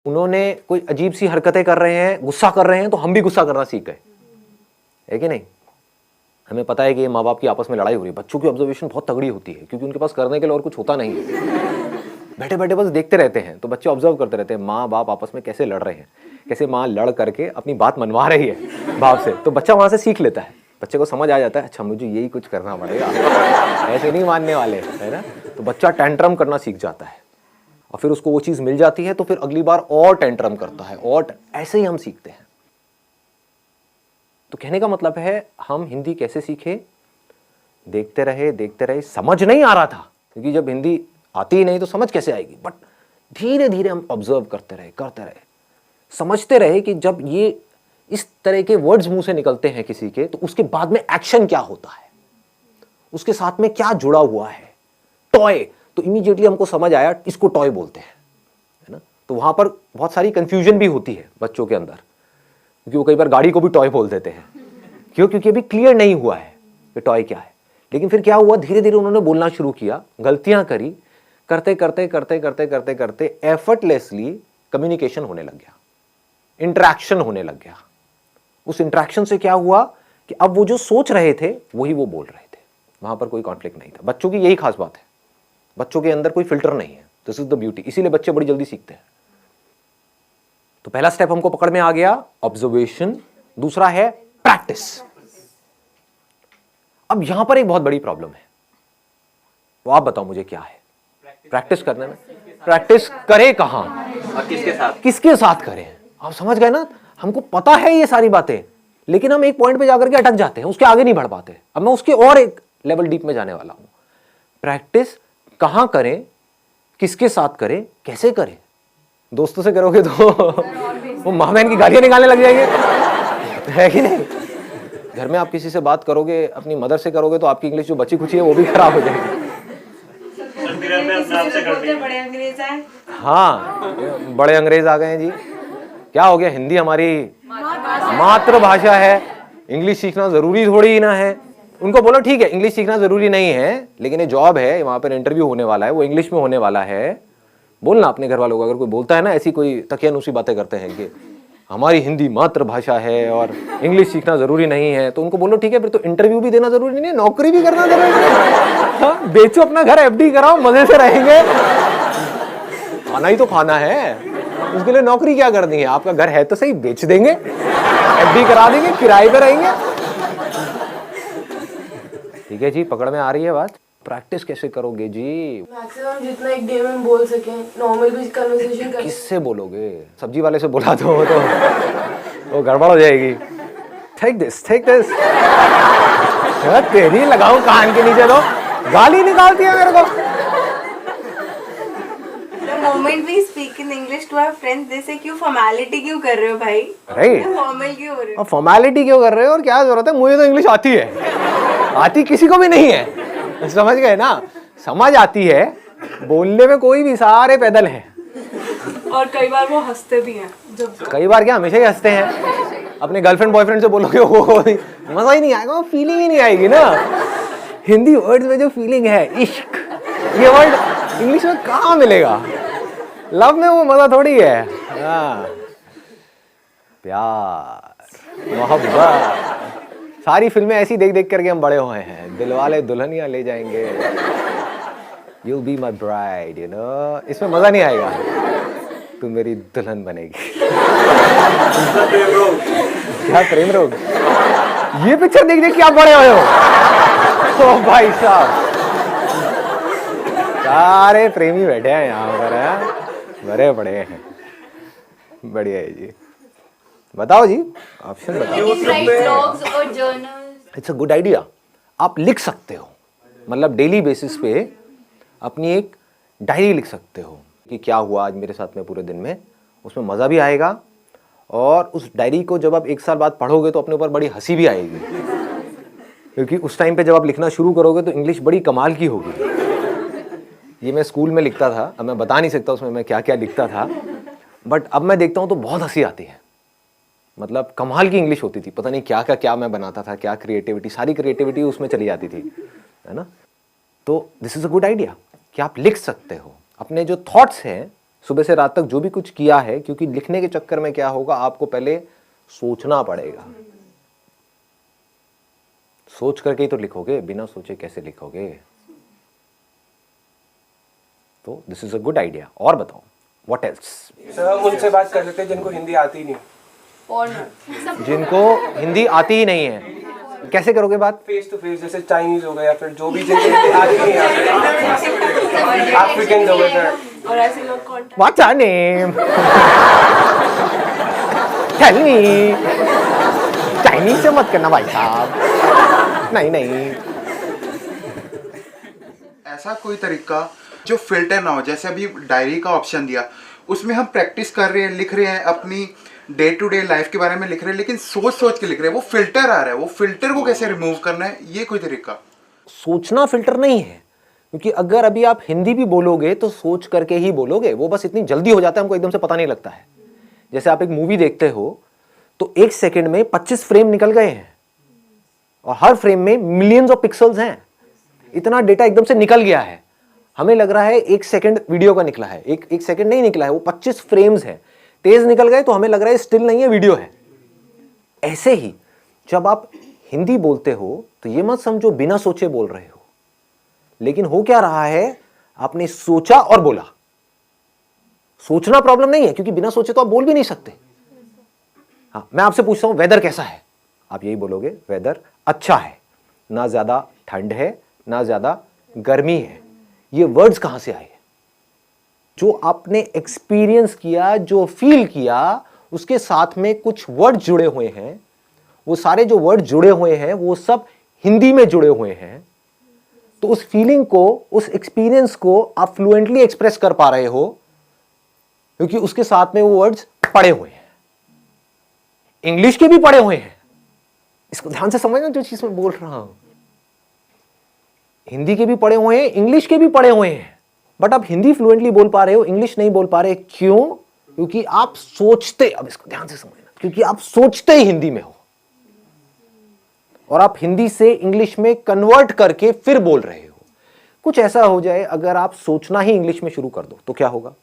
उन्होंने कोई अजीब सी हरकतें कर रहे हैं, गुस्सा कर रहे हैं, तो हम भी गुस्सा करना सीख गए, है कि नहीं? हमें पता है कि ये माँ बाप की आपस में लड़ाई हो रही है, बच्चों की ऑब्जर्वेशन बहुत तगड़ी होती है क्योंकि उनके पास करने के लिए और कुछ होता नहीं है। बैठे बैठे बस देखते रहते हैं, तो बच्चे ऑब्जर्व करते रहते हैं माँ बाप आपस में कैसे लड़ रहे हैं, कैसे माँ लड़ करके अपनी बात मनवा रही है बाप से, तो बच्चा वहाँ से सीख लेता है। बच्चे को समझ आ जाता है, अच्छा मुझे यही कुछ करना पड़ेगा, ऐसे नहीं मानने वाले, है ना? तो बच्चा टेंट्रम करना सीख जाता है और फिर उसको वो चीज़ मिल जाती है तो फिर अगली बार और टेंट्रम करता है, और ऐसे ही हम सीखते हैं। तो कहने का मतलब है हम हिंदी कैसे सीखे? देखते रहे, समझ नहीं आ रहा था क्योंकि जब हिंदी आती ही नहीं तो समझ कैसे आएगी, बट धीरे धीरे हम ऑब्जर्व करते रहे, समझते रहे कि जब ये इस तरह के वर्ड्स मुंह से निकलते हैं किसी के, तो उसके बाद में एक्शन क्या होता है, उसके साथ में क्या जुड़ा हुआ है। टॉय, तो इमीडिएटली हमको समझ आया इसको टॉय बोलते हैं, है ना? तो वहां पर बहुत सारी कंफ्यूजन भी होती है बच्चों के अंदर, क्योंकि वो कई बार गाड़ी को भी टॉय बोल देते हैं। क्यों? क्योंकि अभी क्लियर नहीं हुआ है कि टॉय क्या है। लेकिन फिर क्या हुआ, धीरे धीरे उन्होंने बोलना शुरू किया, गलतियां करी, करते एफर्टलेसली कम्युनिकेशन होने लग गया, इंटरेक्शन होने लग गया। उस इंटरेक्शन से क्या हुआ कि अब वो जो सोच रहे थे वही वो बोल रहे थे, वहां पर कोई कॉन्फ्लिक्ट नहीं था। बच्चों की यही खास बात है, बच्चों के अंदर कोई फिल्टर नहीं है। दिस इज द ब्यूटी, इसीलिए बच्चे बड़ी जल्दी सीखते हैं। तो पहला स्टेप हमको पकड़ में आ गया, ऑब्जर्वेशन। दूसरा है प्रैक्टिस। अब यहां पर एक बहुत बड़ी प्रॉब्लम है, वो आप बताओ मुझे क्या है? प्रैक्टिस करने में, प्रैक्टिस करे कहां और किसके साथ करें? आप समझ गए ना? हमको पता है ये सारी बातें, लेकिन हम एक पॉइंट पे जाकर के अटक जाते हैं, उसके आगे नहीं बढ़ पाते। अब मैं उसके और एक लेवल डीप में जाने वाला हूं। प्रैक्टिस कहां करें, किसके साथ करें, कैसे करें? दोस्तों से करोगे तो वो माँ बहन की गालियां निकालने लग जाएंगे, है कि नहीं? घर में आप किसी से बात करोगे, अपनी मदर से करोगे, तो आपकी इंग्लिश जो बची खुची है वो भी खराब हो जाएगी। बड़े अंग्रेज आए। हाँ, बड़े अंग्रेज आ गए हैं जी। क्या हो गया, हिंदी हमारी मातृभाषा है, इंग्लिश सीखना जरूरी थोड़ी ही ना है। उनको बोलो ठीक है इंग्लिश सीखना जरूरी नहीं है, लेकिन ये जॉब है, वहां पर इंटरव्यू होने वाला है, वो इंग्लिश में होने वाला है। बोलना अपने घर वालों को, अगर कोई बोलता है ना ऐसी कोई तकियानुसी बातें करते हैं कि हमारी हिंदी मातृभाषा है और इंग्लिश सीखना जरूरी नहीं है, तो उनको बोलो ठीक है फिर तो इंटरव्यू भी देना जरूरी नहीं है, नौकरी भी करना जरूरी नहीं है। बेचो अपना घर, एफडी कराओ, मजे से रहेंगे। खाना ही तो खाना है, उसके लिए नौकरी क्या करनी है? आपका घर है तो सही, बेच देंगे, एफडी करा देंगे, किराए पे रहेंगे। ठीक है जी, पकड़ में आ रही है बात? प्रैक्टिस कैसे करोगे जी? मैक्सिमम जितना एक डे में बोल सके, नॉर्मल भी कन्वर्सेशन कर। किससे बोलोगे? सब्जी वाले से बोला तो वो गड़बड़ हो जाएगी। टेक दिस तेरी लगाओ कान के नीचे, तो गाली निकालती है मेरे को। The moment we speak in English to our friends, they say क्यों फॉर्मेलिटी क्यों कर रहे हो भाई? राइट, फॉर्मल क्यों हो रहे हो? फॉर्मेलिटी क्यों कर रहे हो और क्या जरूरत है? मुझे तो इंग्लिश आती है, आती किसी को भी नहीं है, समझ गए ना? समझ आती है, बोलने में कोई भी, सारे पैदल हैं। और कई बार वो हंसते भी हैं। जब कई बार क्या, हमेशा ही हंसते हैं। अपने गर्लफ्रेंड बॉयफ्रेंड से बोलोगे वो मजा ही नहीं आएगा, वो फीलिंग ही नहीं आएगी ना। हिंदी वर्ड्स में जो फीलिंग है, इश्क, ये वर्ड इंग्लिश में कहाँ मिलेगा? लव में वो मजा थोड़ी है। प्यार, मोहब्बत, सारी फिल्में ऐसी देख देख करके हम बड़े हुए हैं। दिलवाले दुल्हनिया ले जाएंगे, You'll be my bride, you know? इसमें मजा नहीं आएगा, तू मेरी दुल्हन बनेगी। क्या प्रेम रोग? ये पिक्चर देख देख क्या बड़े हुए हो? ओ भाई साहब, सारे प्रेमी बैठे हैं यहाँ पर, है बड़े बड़े हैं। बढ़िया है जी। बताओ जी, ऑप्शन बताओ। It's a good idea. आप लिख सकते हो, मतलब डेली बेसिस पे अपनी एक डायरी लिख सकते हो कि क्या हुआ आज मेरे साथ में पूरे दिन में। उसमें मज़ा भी आएगा, और उस डायरी को जब आप एक साल बाद पढ़ोगे तो अपने ऊपर बड़ी हंसी भी आएगी, क्योंकि उस टाइम पे जब आप लिखना शुरू करोगे तो इंग्लिश बड़ी कमाल की होगी। ये मैं स्कूल में लिखता था, अब मैं बता नहीं सकता उसमें मैं क्या क्या लिखता था, बट अब मैं देखता हूँ तो बहुत हंसी आती है। मतलब कमाल की इंग्लिश होती थी, पता नहीं क्या क्या मैं बनाता था, क्या क्रिएटिविटी, सारी क्रिएटिविटी उसमें चली जाती थी, है ना? तो this is a good idea कि आप लिख सकते हो अपने जो थॉट्स हैं, सुबह से रात तक जो भी कुछ किया है, क्योंकि लिखने के चक्कर में क्या होगा, आपको पहले सोचना पड़ेगा। सोच करके ही तो लिखोगे, बिना सोचे कैसे लिखोगे? तो this is a good idea. और बताओ व्हाट एल्स? सर उनसे बात कर लेते हैं जिनको हिंदी आती नहीं। जिनको हिंदी आती ही नहीं है, कैसे करोगे बात? फेस टू फेस, जैसे चाइनीज हो गए या फिर जो भी जिनको हिंदी आती नहीं है, अफ्रीकन हो गए सर। और ऐसे लोग contact What's your name? Tell me. Chinese से मत करना भाई साहब, नहीं नहीं। ऐसा कोई तरीका जो फिल्टर ना हो, जैसे अभी डायरी का ऑप्शन दिया, उसमें हम प्रैक्टिस कर रहे हैं, लिख रहे हैं, अपनी डे टू डे लाइफ के बारे में लिख रहे हैं, लेकिन सोच सोच के लिख रहे हैं, वो फिल्टर आ रहा है, वो फिल्टर को कैसे रिमूव करना है, ये कोई तरीका? सोचना फिल्टर नहीं है, क्योंकि अगर अभी आप हिंदी भी बोलोगे तो सोच करके ही बोलोगे, वो बस इतनी जल्दी हो जाता है, हमको एकदम से पता नहीं लगता है। जैसे आप एक मूवी देखते हो तो 1 सेकंड में 25 फ्रेम निकल गए हैं, और हर फ्रेम में मिलियंस ऑफ पिक्सल्स हैं। इतना डेटा एकदम से निकल गया है, हमें लग रहा है 1 सेकंड वीडियो का निकला है, एक सेकंड नहीं निकला है, वो 25 फ्रेम्स है, तेज निकल गए तो हमें लग रहा है स्टिल नहीं है, वीडियो है। ऐसे ही जब आप हिंदी बोलते हो तो ये मत समझो बिना सोचे बोल रहे हो, लेकिन हो क्या रहा है, आपने सोचा और बोला। सोचना प्रॉब्लम नहीं है, क्योंकि बिना सोचे तो आप बोल भी नहीं सकते। हाँ, मैं आपसे पूछता हूं वेदर कैसा है, आप यही बोलोगे वेदर अच्छा है, ना ज्यादा ठंड है ना ज्यादा गर्मी है। ये वर्ड्स कहां से आए? जो आपने एक्सपीरियंस किया, जो फील किया, उसके साथ में कुछ वर्ड जुड़े हुए हैं। वो सारे जो वर्ड जुड़े हुए हैं वो सब हिंदी में जुड़े हुए हैं। तो उस फीलिंग को, उस एक्सपीरियंस को आप फ्लुएंटली एक्सप्रेस कर पा रहे हो, क्योंकि उसके साथ में वो वर्ड्स पड़े हुए हैं। इंग्लिश के भी पड़े हुए हैं, इसको ध्यान से समझना जो चीज मैं बोल रहा हूं। हिंदी के भी पड़े हुए हैं, इंग्लिश के भी पड़े हुए हैं, बट आप हिंदी फ्लुएंटली बोल पा रहे हो, इंग्लिश नहीं बोल पा रहे। क्यों? क्योंकि आप सोचते, अब इसको ध्यान से समझना, क्योंकि आप सोचते ही हिंदी में हो, और आप हिंदी से इंग्लिश में कन्वर्ट करके फिर बोल रहे हो। कुछ ऐसा हो जाए, अगर आप सोचना ही इंग्लिश में शुरू कर दो तो क्या होगा?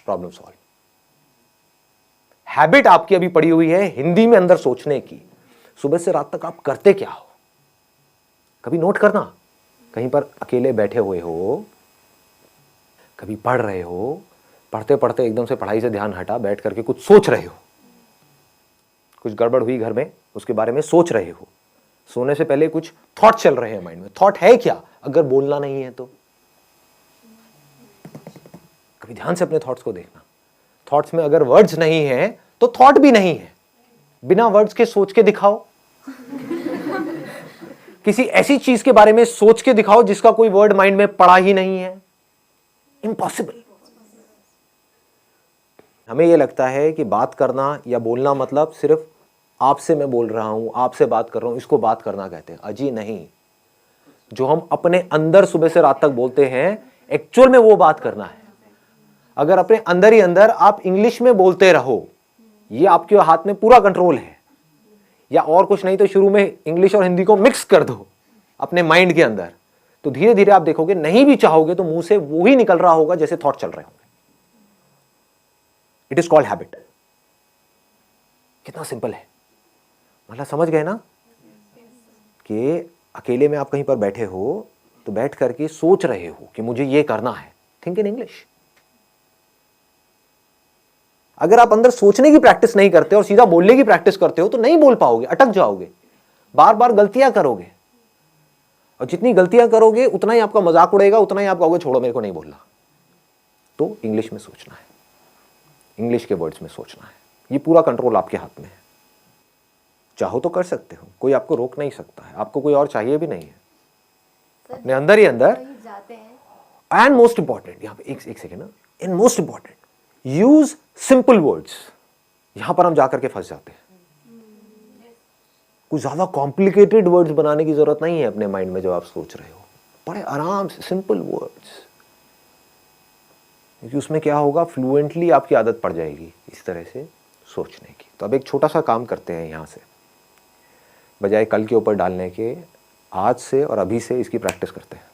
Problem solve. हैबिट आपकी अभी पड़ी हुई है हिंदी में अंदर सोचने की। सुबह से रात तक आप करते क्या हो? कभी नोट करना, कहीं पर अकेले बैठे हुए हो, कभी पढ़ रहे हो, पढ़ते पढ़ते एकदम से पढ़ाई से ध्यान हटा, बैठ करके कुछ सोच रहे हो, कुछ गड़बड़ हुई घर में, उसके बारे में सोच रहे हो। सोने से पहले कुछ थॉट चल रहे हैं माइंड में। थॉट है क्या अगर बोलना नहीं है तो? कभी ध्यान से अपने थॉट्स को देखना। थॉट्स में अगर वर्ड्स नहीं है तो थॉट भी नहीं है। बिना वर्ड्स के सोच के दिखाओ, किसी ऐसी चीज के बारे में सोच के दिखाओ जिसका कोई वर्ड माइंड में पड़ा ही नहीं है। इम्पॉसिबल। हमें यह लगता है कि बात करना या बोलना मतलब सिर्फ आपसे मैं बोल रहा हूं, आपसे बात कर रहा हूं, इसको बात करना कहते हैं। अजी नहीं, जो हम अपने अंदर सुबह से रात तक बोलते हैं, एक्चुअल में वो बात करना है। अगर अपने अंदर ही अंदर आप इंग्लिश में बोलते रहो, ये आपके हाथ में पूरा कंट्रोल है, या और कुछ नहीं तो शुरू में इंग्लिश और हिंदी को मिक्स कर दो अपने माइंड के अंदर, तो धीरे धीरे आप देखोगे, नहीं भी चाहोगे तो मुंह से वो ही निकल रहा होगा जैसे थॉट चल रहे होंगे। It is called habit. कितना सिंपल है, मतलब समझ गए ना कि अकेले में आप कहीं पर बैठे हो तो बैठ करके सोच रहे हो कि मुझे ये करना है। Think in English. अगर आप अंदर सोचने की प्रैक्टिस नहीं करते और सीधा बोलने की प्रैक्टिस करते हो तो नहीं बोल पाओगे, अटक जाओगे, बार बार गलतियां करोगे, और जितनी गलतियां करोगे उतना ही आपका मजाक उड़ेगा, उतना ही आप कहोगे छोड़ो मेरे को नहीं बोलना। तो इंग्लिश में सोचना है, इंग्लिश के वर्ड्स में सोचना है। ये पूरा कंट्रोल आपके हाथ में है। चाहो तो कर सकते हो, कोई आपको रोक नहीं सकता है, आपको कोई और चाहिए भी नहीं है। अपने अंदर ही अंदर। एंड मोस्ट इंपॉर्टेंट, यहां पे एक सेकेंड ना, and most important, use simple words. यहां पर हम जाकर के फंस जाते हैं। कुछ ज्यादा कॉम्प्लिकेटेड वर्ड्स बनाने की जरूरत नहीं है अपने माइंड में जब आप सोच रहे हो। बड़े आराम से सिंपल वर्ड्स, क्योंकि उसमें क्या होगा, फ्लुएंटली आपकी आदत पड़ जाएगी इस तरह से सोचने की। तो अब एक छोटा सा काम करते हैं, यहां से बजाय कल के ऊपर डालने के, आज से और अभी से इसकी प्रैक्टिस करते हैं।